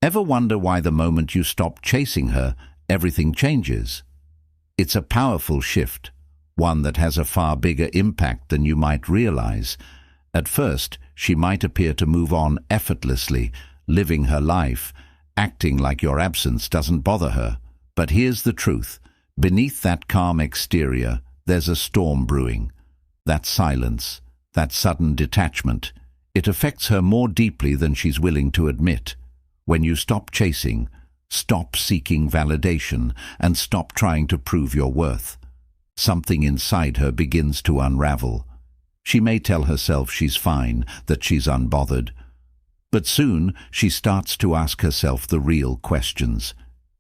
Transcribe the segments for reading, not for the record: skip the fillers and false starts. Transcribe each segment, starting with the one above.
Ever wonder why the moment you stop chasing her, everything changes? It's a powerful shift, one that has a far bigger impact than you might realize. At first, she might appear to move on effortlessly, living her life, acting like your absence doesn't bother her. But here's the truth. Beneath that calm exterior, there's a storm brewing. That silence, that sudden detachment, it affects her more deeply than she's willing to admit. When you stop chasing, stop seeking validation, and stop trying to prove your worth, something inside her begins to unravel. She may tell herself she's fine, that she's unbothered. But soon she starts to ask herself the real questions.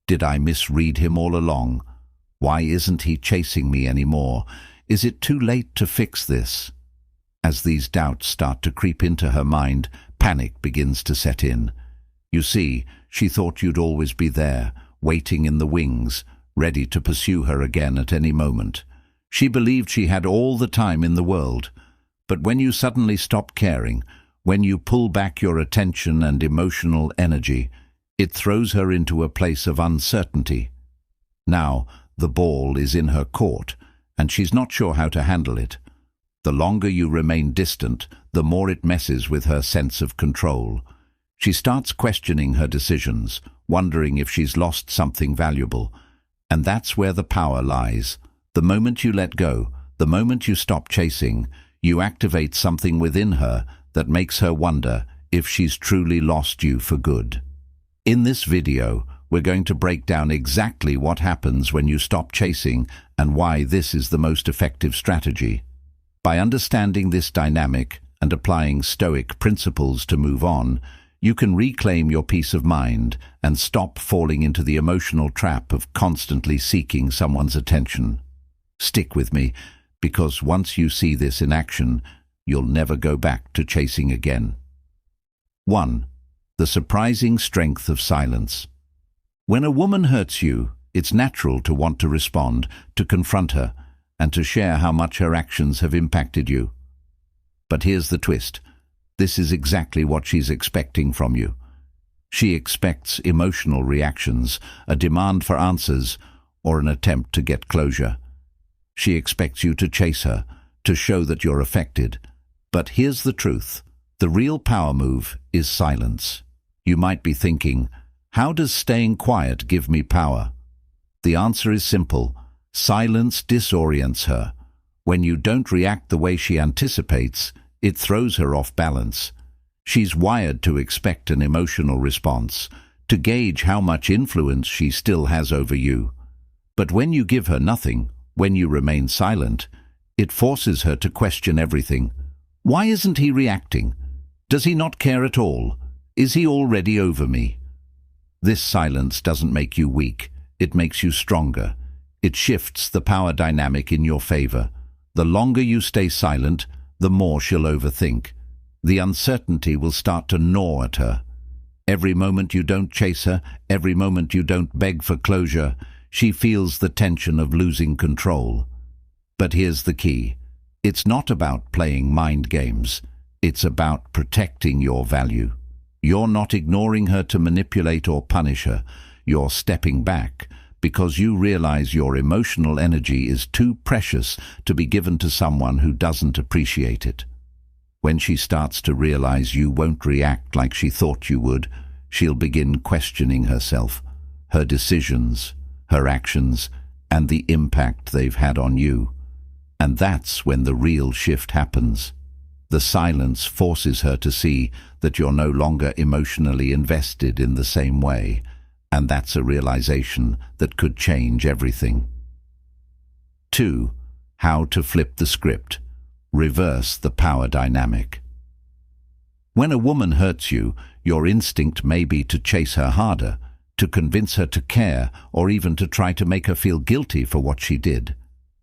Did I misread him all along? Why isn't he chasing me anymore? Is it too late to fix this? As these doubts start to creep into her mind, panic begins to set in. You see, she thought you'd always be there, waiting in the wings, ready to pursue her again at any moment. She believed she had all the time in the world. But when you suddenly stop caring, when you pull back your attention and emotional energy, it throws her into a place of uncertainty. Now, the ball is in her court, and she's not sure how to handle it. The longer you remain distant, the more it messes with her sense of control. She starts questioning her decisions, wondering if she's lost something valuable. And that's where the power lies. The moment you let go, the moment you stop chasing, you activate something within her that makes her wonder if she's truly lost you for good. In this video, we're going to break down exactly what happens when you stop chasing and why this is the most effective strategy. By understanding this dynamic and applying Stoic principles to move on, you can reclaim your peace of mind and stop falling into the emotional trap of constantly seeking someone's attention. Stick with me, because once you see this in action, you'll never go back to chasing again. 1. The surprising strength of silence. When a woman hurts you, it's natural to want to respond, to confront her, and to share how much her actions have impacted you. But here's the twist. This is exactly what she's expecting from you. She expects emotional reactions, a demand for answers, or an attempt to get closure. She expects you to chase her, to show that you're affected. But here's the truth. The real power move is silence. You might be thinking, how does staying quiet give me power? The answer is simple. Silence disorients her. When you don't react the way she anticipates, it throws her off balance. She's wired to expect an emotional response, to gauge how much influence she still has over you. But when you give her nothing, when you remain silent, it forces her to question everything. Why isn't he reacting? Does he not care at all? Is he already over me? This silence doesn't make you weak. It makes you stronger. It shifts the power dynamic in your favor. The longer you stay silent, the more she'll overthink. The uncertainty will start to gnaw at her. Every moment you don't chase her, every moment you don't beg for closure, she feels the tension of losing control. But here's the key. It's not about playing mind games. It's about protecting your value. You're not ignoring her to manipulate or punish her. You're stepping back because you realize your emotional energy is too precious to be given to someone who doesn't appreciate it. When she starts to realize you won't react like she thought you would, she'll begin questioning herself, her decisions, her actions, and the impact they've had on you. And that's when the real shift happens. The silence forces her to see that you're no longer emotionally invested in the same way, and that's a realization that could change everything. 2. How to flip the script. Reverse the power dynamic. When a woman hurts you, your instinct may be to chase her harder, to convince her to care, or even to try to make her feel guilty for what she did.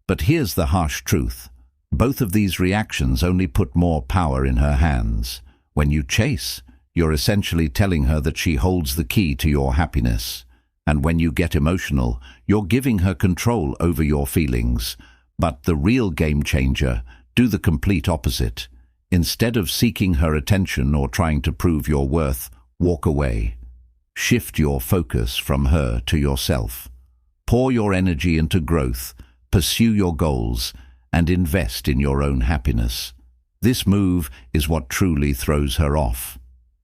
But here's the harsh truth. Both of these reactions only put more power in her hands. When you chase, you're essentially telling her that she holds the key to your happiness. And when you get emotional, you're giving her control over your feelings. But the real game changer, do the complete opposite. Instead of seeking her attention or trying to prove your worth, walk away. Shift your focus from her to yourself. Pour your energy into growth, pursue your goals, and invest in your own happiness. This move is what truly throws her off.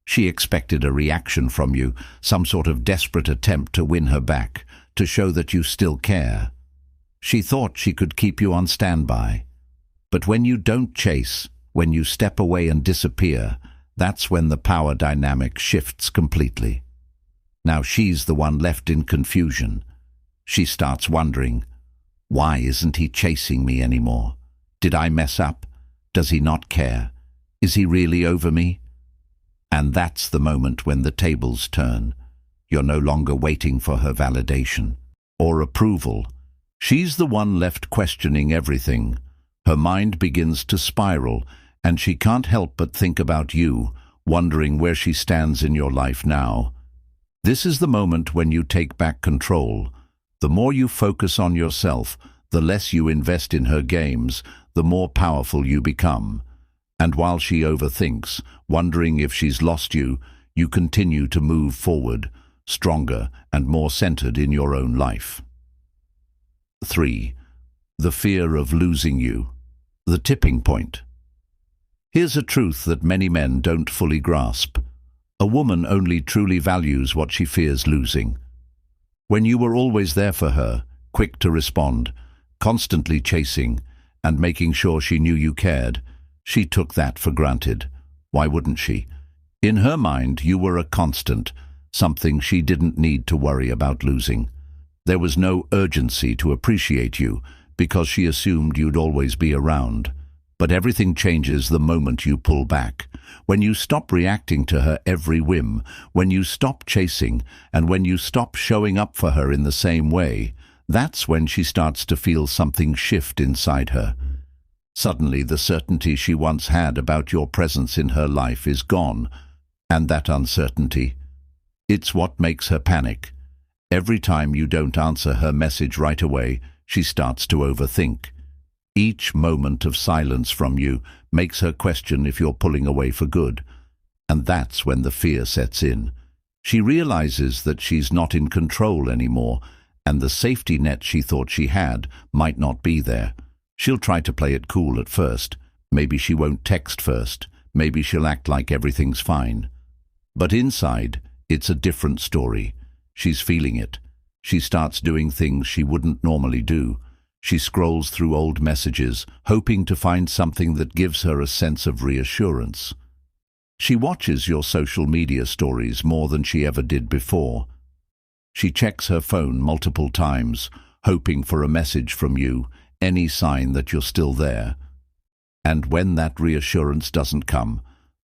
She expected a reaction from you, some sort of desperate attempt to win her back, to show that you still care. She thought she could keep you on standby. But when you don't chase, when you step away and disappear, that's when the power dynamic shifts completely. Now she's the one left in confusion. She starts wondering, why isn't he chasing me anymore? Did I mess up? Does he not care? Is he really over me? And that's the moment when the tables turn. You're no longer waiting for her validation or approval. She's the one left questioning everything. Her mind begins to spiral, and she can't help but think about you, wondering where she stands in your life now. This is the moment when you take back control. The more you focus on yourself, the less you invest in her games, the more powerful you become. And while she overthinks, wondering if she's lost you, you continue to move forward, stronger and more centered in your own life. 3. The fear of losing you. The tipping point. Here's a truth that many men don't fully grasp. A woman only truly values what she fears losing. When you were always there for her, quick to respond, constantly chasing, and making sure she knew you cared, she took that for granted. Why wouldn't she? In her mind, you were a constant, something she didn't need to worry about losing. There was no urgency to appreciate you, because she assumed you'd always be around. But everything changes the moment you pull back. When you stop reacting to her every whim, when you stop chasing, and when you stop showing up for her in the same way, that's when she starts to feel something shift inside her. Suddenly, the certainty she once had about your presence in her life is gone, and that uncertainty, it's what makes her panic. Every time you don't answer her message right away, she starts to overthink. Each moment of silence from you makes her question if you're pulling away for good, and that's when the fear sets in. She realizes that she's not in control anymore, and the safety net she thought she had might not be there. She'll try to play it cool at first. Maybe she won't text first. Maybe she'll act like everything's fine. But inside, it's a different story. She's feeling it. She starts doing things she wouldn't normally do. She scrolls through old messages, hoping to find something that gives her a sense of reassurance. She watches your social media stories more than she ever did before. She checks her phone multiple times, hoping for a message from you, any sign that you're still there. And when that reassurance doesn't come,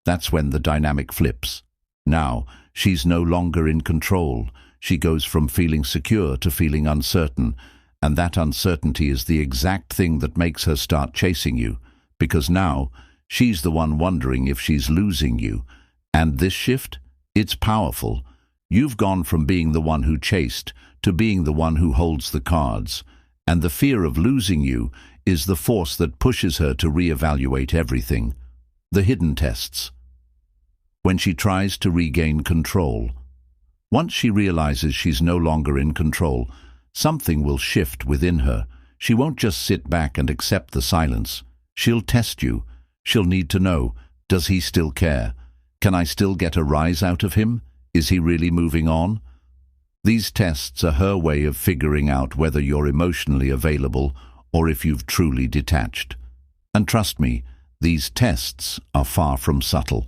that's when the dynamic flips. Now, she's no longer in control. She goes from feeling secure to feeling uncertain, and that uncertainty is the exact thing that makes her start chasing you, because now she's the one wondering if she's losing you. And this shift, it's powerful. You've gone from being the one who chased to being the one who holds the cards, and the fear of losing you is the force that pushes her to reevaluate everything. The hidden tests. When she tries to regain control. Once she realizes she's no longer in control, something will shift within her. She won't just sit back and accept the silence. She'll test you. She'll need to know, does he still care? Can I still get a rise out of him? Is he really moving on? These tests are her way of figuring out whether you're emotionally available or if you've truly detached. And trust me, these tests are far from subtle.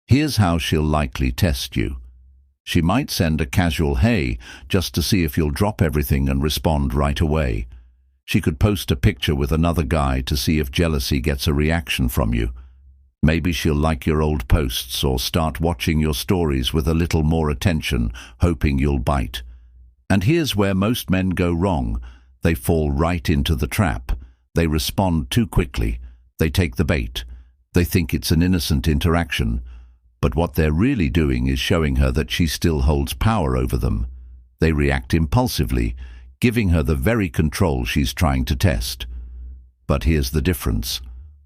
Here's how she'll likely test you. She might send a casual "hey" just to see if you'll drop everything and respond right away. She could post a picture with another guy to see if jealousy gets a reaction from you. Maybe she'll like your old posts or start watching your stories with a little more attention, hoping you'll bite. And here's where most men go wrong. They fall right into the trap. They respond too quickly. They take the bait. They think it's an innocent interaction. But what they're really doing is showing her that she still holds power over them. They react impulsively, giving her the very control she's trying to test. But here's the difference.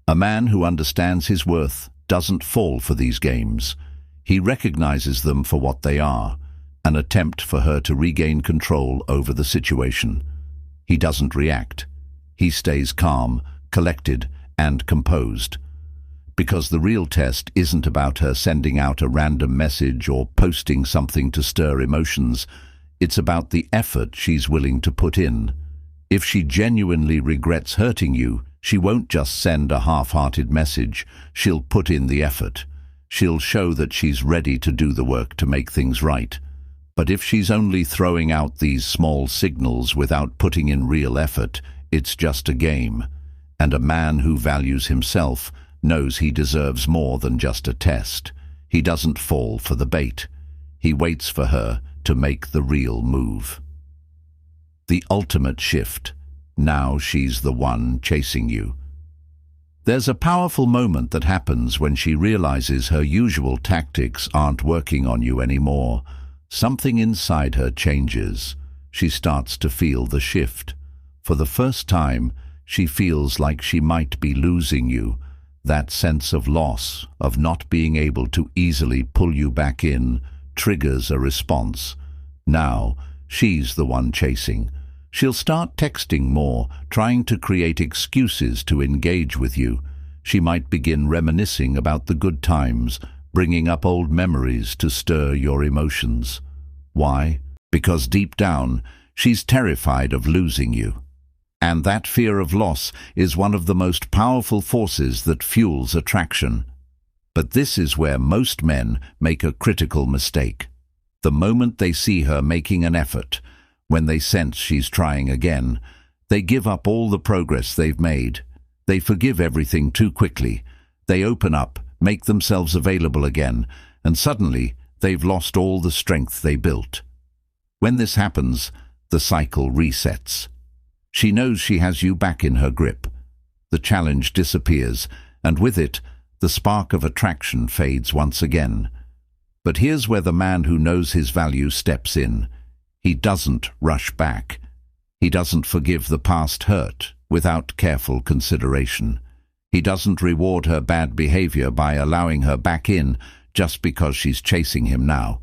A man who understands his worth doesn't fall for these games. He recognizes them for what they are, an attempt for her to regain control over the situation. He doesn't react. He stays calm, collected, and composed. Because the real test isn't about her sending out a random message or posting something to stir emotions. It's about the effort she's willing to put in. If she genuinely regrets hurting you, she won't just send a half-hearted message. She'll put in the effort. She'll show that she's ready to do the work to make things right. But if she's only throwing out these small signals without putting in real effort, it's just a game. And a man who values himself knows he deserves more than just a test. He doesn't fall for the bait. He waits for her to make the real move. The ultimate shift. Now she's the one chasing you. There's a powerful moment that happens when she realizes her usual tactics aren't working on you anymore. Something inside her changes. She starts to feel the shift. For the first time, she feels like she might be losing you. That sense of loss, of not being able to easily pull you back in, triggers a response. Now, she's the one chasing. She'll start texting more, trying to create excuses to engage with you. She might begin reminiscing about the good times, bringing up old memories to stir your emotions. Why? Because deep down, she's terrified of losing you. And that fear of loss is one of the most powerful forces that fuels attraction. But this is where most men make a critical mistake. The moment they see her making an effort, when they sense she's trying again, they give up all the progress they've made. They forgive everything too quickly. They open up, make themselves available again, and suddenly they've lost all the strength they built. When this happens, the cycle resets. She knows she has you back in her grip. The challenge disappears, and with it, the spark of attraction fades once again. But here's where the man who knows his value steps in. He doesn't rush back. He doesn't forgive the past hurt without careful consideration. He doesn't reward her bad behavior by allowing her back in just because she's chasing him now.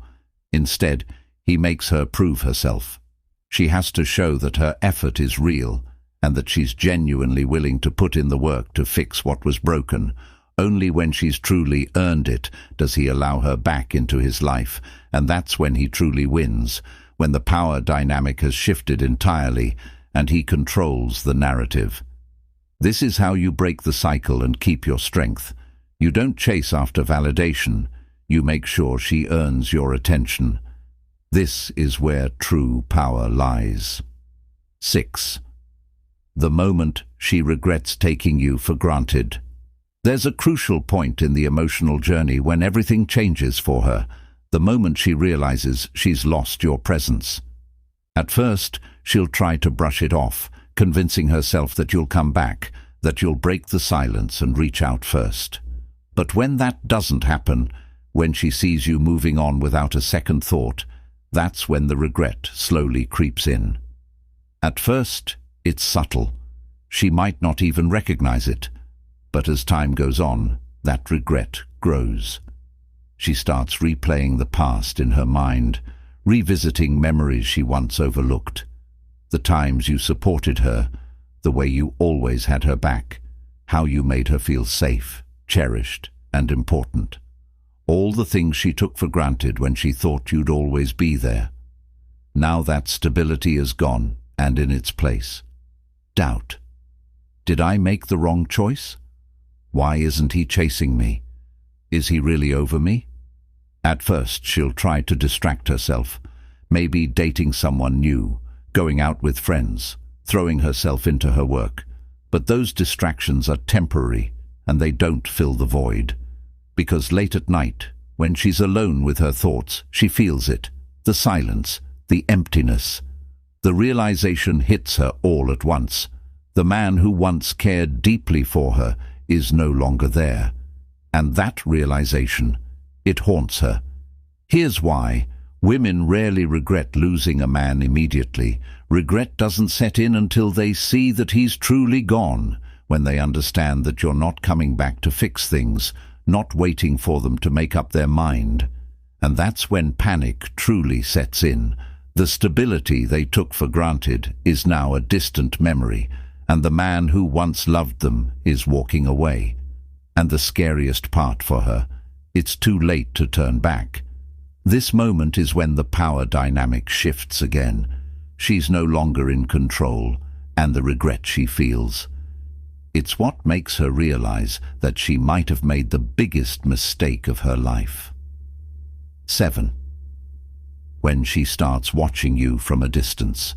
Instead, he makes her prove herself. She has to show that her effort is real and that she's genuinely willing to put in the work to fix what was broken. Only when she's truly earned it does he allow her back into his life, and that's when he truly wins, when the power dynamic has shifted entirely and he controls the narrative. This is how you break the cycle and keep your strength. You don't chase after validation. You make sure she earns your attention. This is where true power lies. 6. The moment she regrets taking you for granted. There's a crucial point in the emotional journey when everything changes for her, the moment she realizes she's lost your presence. At first, she'll try to brush it off, convincing herself that you'll come back, that you'll break the silence and reach out first. But when that doesn't happen, when she sees you moving on without a second thought, that's when the regret slowly creeps in. At first, it's subtle. She might not even recognize it. But as time goes on, that regret grows. She starts replaying the past in her mind, revisiting memories she once overlooked. The times you supported her, the way you always had her back, how you made her feel safe, cherished, and important. All the things she took for granted when she thought you'd always be there. Now that stability is gone, and in its place, doubt. Did I make the wrong choice? Why isn't he chasing me? Is he really over me? At first, she'll try to distract herself, maybe dating someone new, going out with friends, throwing herself into her work. But those distractions are temporary, and they don't fill the void. Because late at night, when she's alone with her thoughts, she feels it, the silence, the emptiness. The realization hits her all at once. The man who once cared deeply for her is no longer there. And that realization, it haunts her. Here's why. Women rarely regret losing a man immediately. Regret doesn't set in until they see that he's truly gone, when they understand that you're not coming back to fix things, not waiting for them to make up their mind. And that's when panic truly sets in. The stability they took for granted is now a distant memory, and the man who once loved them is walking away. And the scariest part for her, it's too late to turn back. This moment is when the power dynamic shifts again. She's no longer in control, and the regret she feels, it's what makes her realize that she might have made the biggest mistake of her life. 7. When she starts watching you from a distance.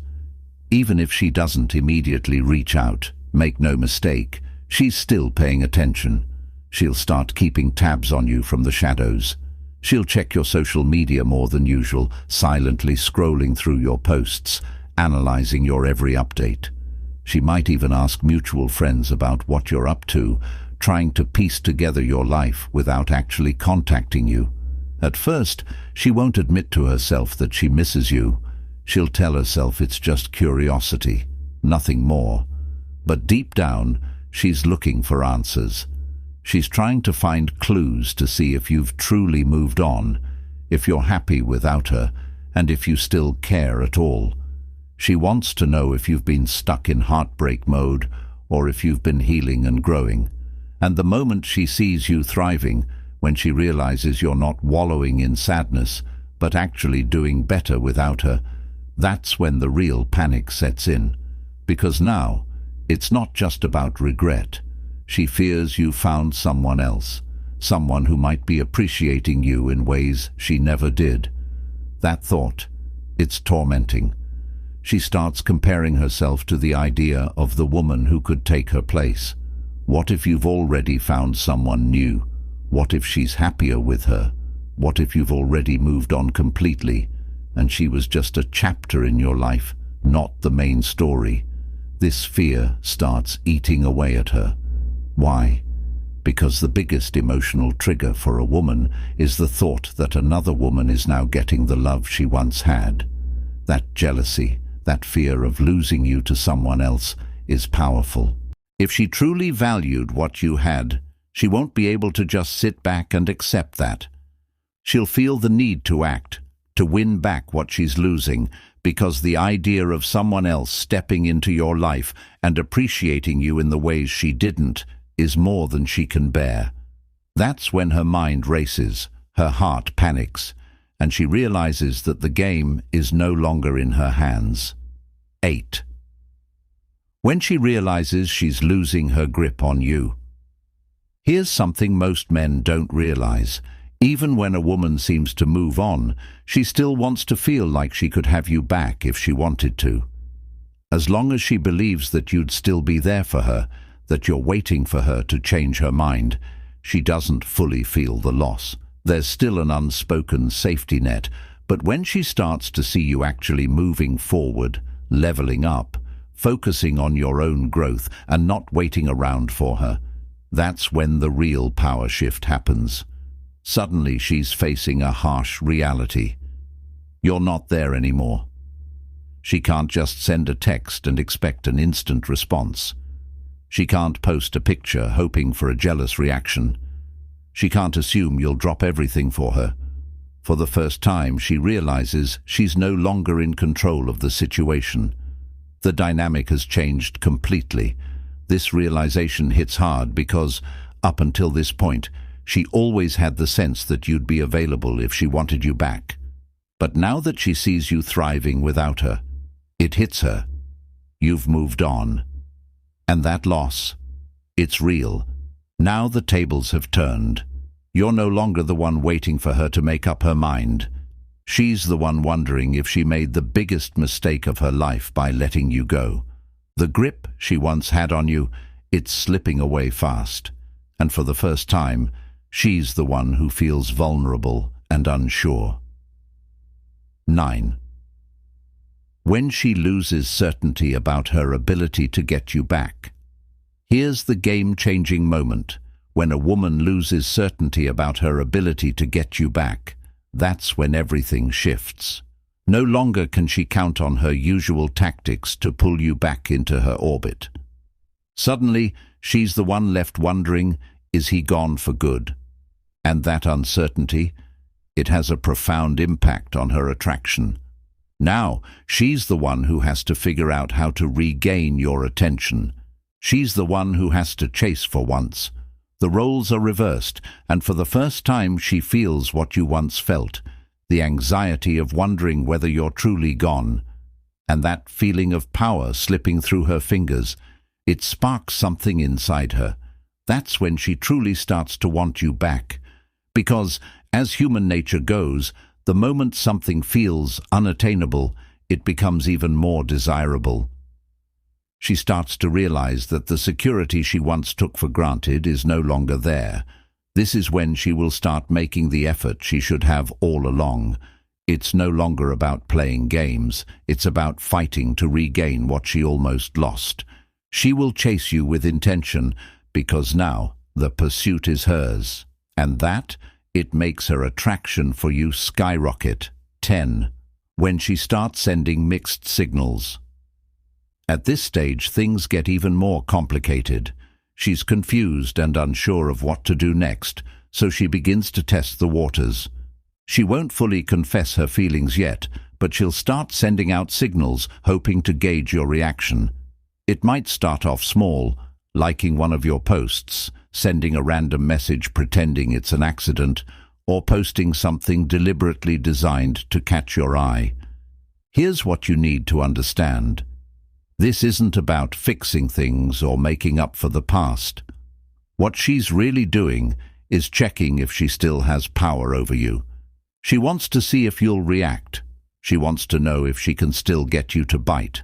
Even if she doesn't immediately reach out, make no mistake, she's still paying attention. She'll start keeping tabs on you from the shadows. She'll check your social media more than usual, silently scrolling through your posts, analyzing your every update. She might even ask mutual friends about what you're up to, trying to piece together your life without actually contacting you. At first, she won't admit to herself that she misses you. She'll tell herself it's just curiosity, nothing more. But deep down, she's looking for answers. She's trying to find clues to see if you've truly moved on, if you're happy without her, and if you still care at all. She wants to know if you've been stuck in heartbreak mode or if you've been healing and growing. And the moment she sees you thriving, when she realizes you're not wallowing in sadness, but actually doing better without her, that's when the real panic sets in. Because now, it's not just about regret. She fears you found someone else, someone who might be appreciating you in ways she never did. That thought, it's tormenting. She starts comparing herself to the idea of the woman who could take her place. What if you've already found someone new? What if she's happier with her? What if you've already moved on completely, and she was just a chapter in your life, not the main story? This fear starts eating away at her. Why? Because the biggest emotional trigger for a woman is the thought that another woman is now getting the love she once had. That jealousy, that fear of losing you to someone else, is powerful. If she truly valued what you had, she won't be able to just sit back and accept that. She'll feel the need to act, to win back what she's losing, because the idea of someone else stepping into your life and appreciating you in the ways she didn't is more than she can bear. That's when her mind races, her heart panics, and she realizes that the game is no longer in her hands. 8. When she realizes she's losing her grip on you. Here's something most men don't realize. Even when a woman seems to move on, she still wants to feel like she could have you back if she wanted to. As long as she believes that you'd still be there for her, that you're waiting for her to change her mind, she doesn't fully feel the loss. There's still an unspoken safety net, but when she starts to see you actually moving forward, leveling up, focusing on your own growth and not waiting around for her, that's when the real power shift happens. Suddenly she's facing a harsh reality. You're not there anymore. She can't just send a text and expect an instant response. She can't post a picture hoping for a jealous reaction. She can't assume you'll drop everything for her. For the first time, she realizes she's no longer in control of the situation. The dynamic has changed completely. This realization hits hard because, up until this point, she always had the sense that you'd be available if she wanted you back. But now that she sees you thriving without her, it hits her. You've moved on. And that loss, it's real. Now the tables have turned. You're no longer the one waiting for her to make up her mind. She's the one wondering if she made the biggest mistake of her life by letting you go. The grip she once had on you, it's slipping away fast. And for the first time, she's the one who feels vulnerable and unsure. 9. When she loses certainty about her ability to get you back. Here's the game-changing moment. When a woman loses certainty about her ability to get you back, that's when everything shifts. No longer can she count on her usual tactics to pull you back into her orbit. Suddenly, she's the one left wondering, is he gone for good? And that uncertainty, it has a profound impact on her attraction. Now, she's the one who has to figure out how to regain your attention. She's the one who has to chase for once. The roles are reversed, and for the first time she feels what you once felt, the anxiety of wondering whether you're truly gone. And that feeling of power slipping through her fingers, it sparks something inside her. That's when she truly starts to want you back. Because, as human nature goes, the moment something feels unattainable, it becomes even more desirable. She starts to realize that the security she once took for granted is no longer there. This is when she will start making the effort she should have all along. It's no longer about playing games, it's about fighting to regain what she almost lost. She will chase you with intention, because now the pursuit is hers. And that, it makes her attraction for you skyrocket. 10. When she starts sending mixed signals. At this stage, things get even more complicated. She's confused and unsure of what to do next, so she begins to test the waters. She won't fully confess her feelings yet, but she'll start sending out signals, hoping to gauge your reaction. It might start off small, liking one of your posts, sending a random message pretending it's an accident, or posting something deliberately designed to catch your eye. Here's what you need to understand. This isn't about fixing things or making up for the past. What she's really doing is checking if she still has power over you. She wants to see if you'll react. She wants to know if she can still get you to bite.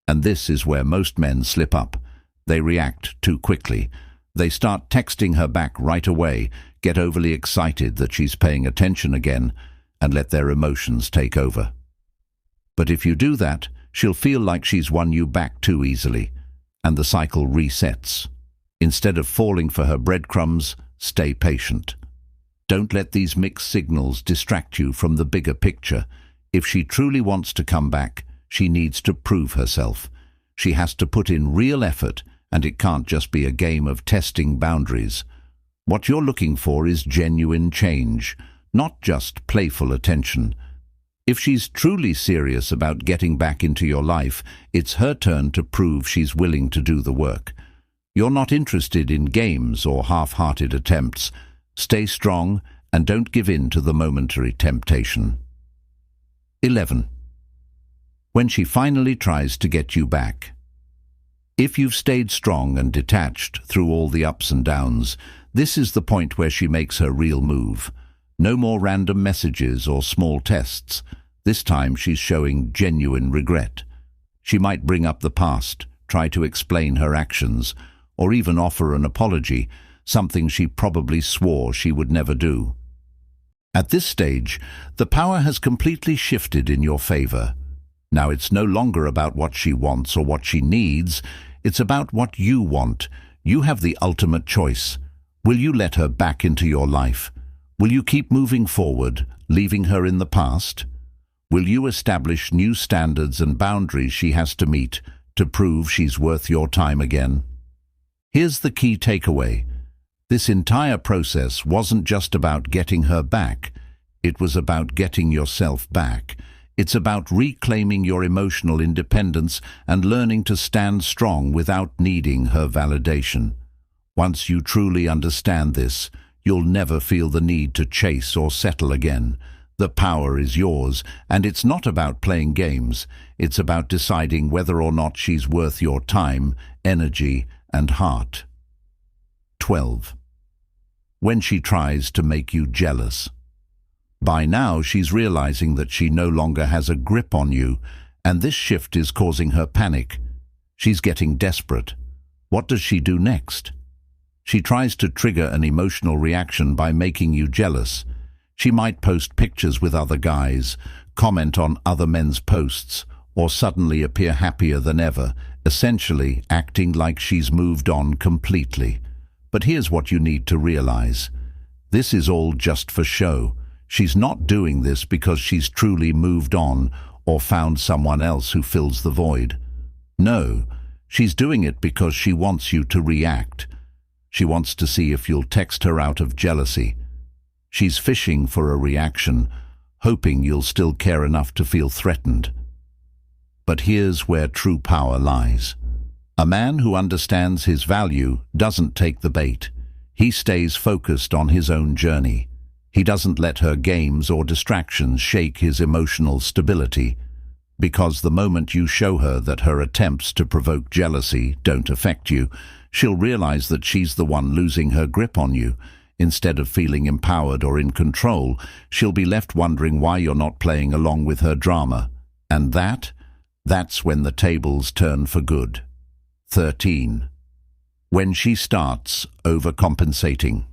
And this is where most men slip up. They react too quickly. They start texting her back right away, get overly excited that she's paying attention again, and let their emotions take over. But if you do that, she'll feel like she's won you back too easily, and the cycle resets. Instead of falling for her breadcrumbs, stay patient. Don't let these mixed signals distract you from the bigger picture. If she truly wants to come back, she needs to prove herself. She has to put in real effort, and it can't just be a game of testing boundaries. What you're looking for is genuine change, not just playful attention. If she's truly serious about getting back into your life, it's her turn to prove she's willing to do the work. You're not interested in games or half-hearted attempts. Stay strong and don't give in to the momentary temptation. 11. When she finally tries to get you back. If you've stayed strong and detached through all the ups and downs, this is the point where she makes her real move. No more random messages or small tests. This time she's showing genuine regret. She might bring up the past, try to explain her actions, or even offer an apology, something she probably swore she would never do. At this stage, the power has completely shifted in your favor. Now it's no longer about what she wants or what she needs, it's about what you want. You have the ultimate choice. Will you let her back into your life? Will you keep moving forward, leaving her in the past? Will you establish new standards and boundaries she has to meet to prove she's worth your time again? Here's the key takeaway. This entire process wasn't just about getting her back. It was about getting yourself back. It's about reclaiming your emotional independence and learning to stand strong without needing her validation. Once you truly understand this, you'll never feel the need to chase or settle again. The power is yours, and it's not about playing games. It's about deciding whether or not she's worth your time, energy, and heart. 12. When she tries to make you jealous. By now, she's realizing that she no longer has a grip on you, and this shift is causing her panic. She's getting desperate. What does she do next? She tries to trigger an emotional reaction by making you jealous. She might post pictures with other guys, comment on other men's posts, or suddenly appear happier than ever, essentially acting like she's moved on completely. But here's what you need to realize. This is all just for show. She's not doing this because she's truly moved on or found someone else who fills the void. No, she's doing it because she wants you to react. She wants to see if you'll text her out of jealousy, She's fishing for a reaction, hoping you'll still care enough to feel threatened. But here's where true power lies. A man who understands his value doesn't take the bait. He stays focused on his own journey. He doesn't let her games or distractions shake his emotional stability, because the moment you show her that her attempts to provoke jealousy don't affect you, she'll realize that she's the one losing her grip on you. Instead of feeling empowered or in control, she'll be left wondering why you're not playing along with her drama. And that's when the tables turn for good. 13. When she starts overcompensating.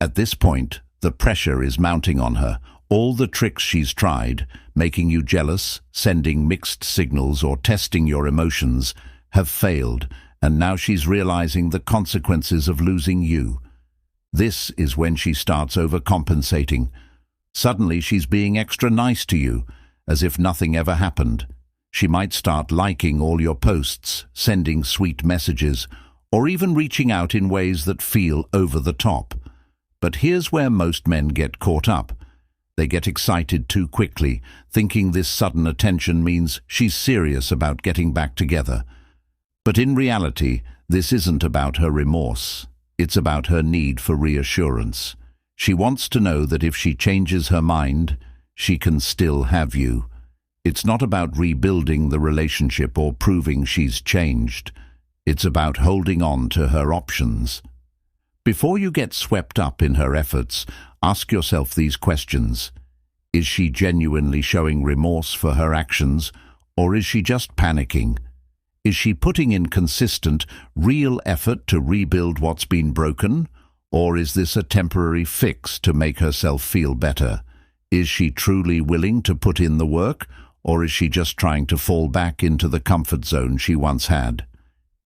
At this point, the pressure is mounting on her. All the tricks she's tried, making you jealous, sending mixed signals or testing your emotions, have failed, and now she's realizing the consequences of losing you. This is when she starts overcompensating. Suddenly she's being extra nice to you, as if nothing ever happened. She might start liking all your posts, sending sweet messages, or even reaching out in ways that feel over the top. But here's where most men get caught up. They get excited too quickly, thinking this sudden attention means she's serious about getting back together. But in reality, this isn't about her remorse. It's about her need for reassurance. She wants to know that if she changes her mind, she can still have you. It's not about rebuilding the relationship or proving she's changed. It's about holding on to her options. Before you get swept up in her efforts, ask yourself these questions. Is she genuinely showing remorse for her actions, or is she just panicking? Is she putting in consistent, real effort to rebuild what's been broken, or is this a temporary fix to make herself feel better? Is she truly willing to put in the work, or is she just trying to fall back into the comfort zone she once had?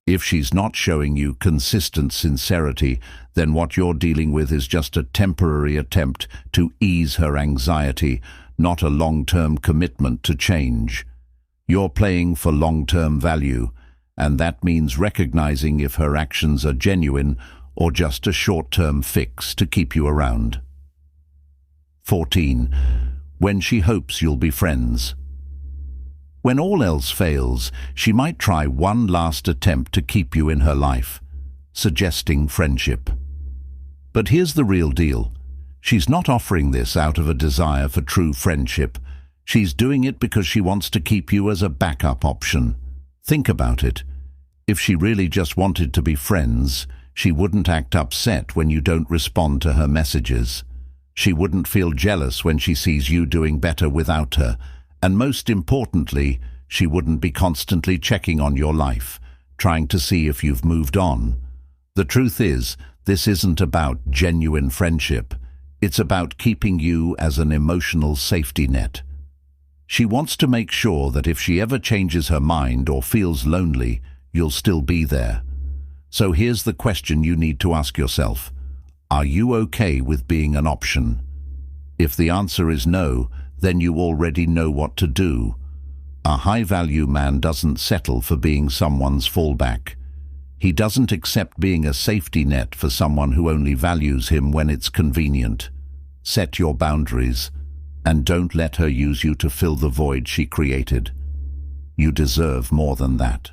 If she's not showing you consistent sincerity, then what you're dealing with is just a temporary attempt to ease her anxiety, not a long-term commitment to change. You're playing for long-term value, and that means recognizing if her actions are genuine or just a short-term fix to keep you around. 14. When she hopes you'll be friends. When all else fails, she might try one last attempt to keep you in her life, suggesting friendship. But here's the real deal. She's not offering this out of a desire for true friendship. She's doing it because she wants to keep you as a backup option. Think about it. If she really just wanted to be friends, she wouldn't act upset when you don't respond to her messages. She wouldn't feel jealous when she sees you doing better without her. And most importantly, she wouldn't be constantly checking on your life, trying to see if you've moved on. The truth is, this isn't about genuine friendship. It's about keeping you as an emotional safety net. She wants to make sure that if she ever changes her mind or feels lonely, you'll still be there. So here's the question you need to ask yourself. Are you okay with being an option? If the answer is no, then you already know what to do. A high-value man doesn't settle for being someone's fallback. He doesn't accept being a safety net for someone who only values him when it's convenient. Set your boundaries, and don't let her use you to fill the void she created. You deserve more than that.